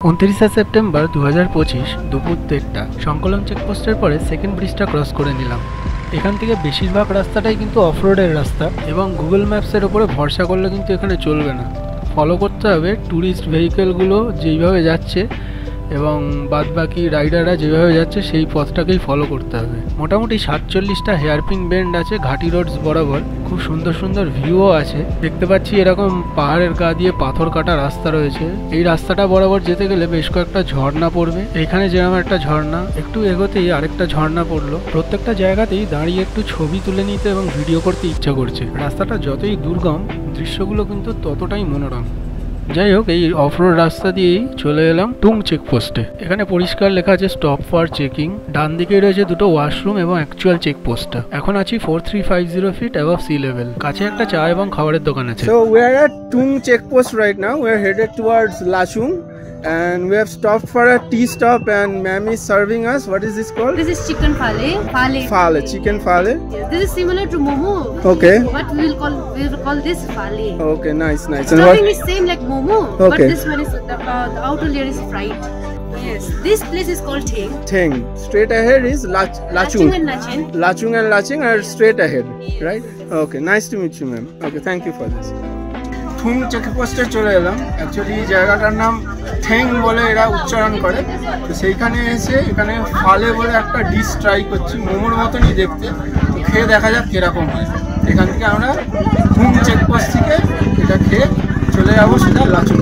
29 September 2025 দুপুর 1টা সংকলন চেকপোস্টের পরে সেকেন্ড ব্রিজটা ক্রস করে নিলাম। এখান থেকে বেশিরভাগ রাস্তাটাই কিন্তু অফ রোডের রাস্তা এবং গুগল ম্যাপসের ওপরে ভরসা করলে কিন্তু এখানে চলবে না, ফলো করতে হবে ট্যুরিস্ট ভেহিকেলগুলো যেইভাবে যাচ্ছে এবং বাদবাকি রাইডাররা যেভাবে যাচ্ছে সেই পথটাকেই ফলো করতে হবে। মোটামুটি 47টা হেয়ারপিন বেন্ড আছে ঘাটি রোডস বরাবর, খুব সুন্দর সুন্দর ভিউও আছে। দেখতে পাচ্ছি এরকম পাহাড়ের গা দিয়ে পাথর কাটা রাস্তা রয়েছে। এই রাস্তাটা বরাবর যেতে গেলে বেশ কয়েকটা ঝর্ণা পড়বে। এখানে যেরকম একটা ঝর্ণা, একটু এগোতেই আরেকটা ঝর্ণা পড়লো। প্রত্যেকটা জায়গাতেই দাঁড়িয়ে একটু ছবি তুলে নিতে এবং ভিডিও করতে ইচ্ছা করছে। রাস্তাটা যতই দুর্গম, দৃশ্যগুলো কিন্তু ততটাই মনোরম। যাই হোক, এই অফরোড রাস্তা দিয়েই চলে এলাম টুং চেকপোস্টে। এখানে পরিষ্কার লেখা আছে স্টপ ফর চেকিং। ডান দিকে রয়েছে দুটো ওয়াশরুম এবং অ্যাকচুয়াল চেকপোস্টটা। এখন আছি 4350 ফিট অ্যাবভ সি লেভেল। কাছে একটা চা এবং খাবারের দোকান আছে। So we are at Tung checkpost right now. We are headed towards Lachung and we have stopped for a tea stop and ma'am is serving us. What is this called? This is chicken phale. Phale, chicken phale. Yes, this is similar to momo. Okay. But we will call this phale. Okay, nice. Stuffing is same like momo, Okay. but this one is the outer layer is fried. Yes, this place is called Theng. Theng. Straight ahead is Lachung. and Lachung. Lachung and Lachung are straight ahead, right? Okay, nice to meet you, ma'am. Okay, thank you for this. Tung চেকপোস্টে চলে এলাম। Actually জায়গাটার নাম thank বলে এরা উচ্চারণ করে। তো সেইখানে এসে এখানে ফালে বলে একটা ডিশ ট্রাই করছি, মোমোর মতনই দেখতে। তো খেয়ে দেখা যাক কিরকম হয়। এখান থেকে আমরা tung চেকপোস্ট থেকে এটা খেয়ে চলে যাবো সেটা লাচুং।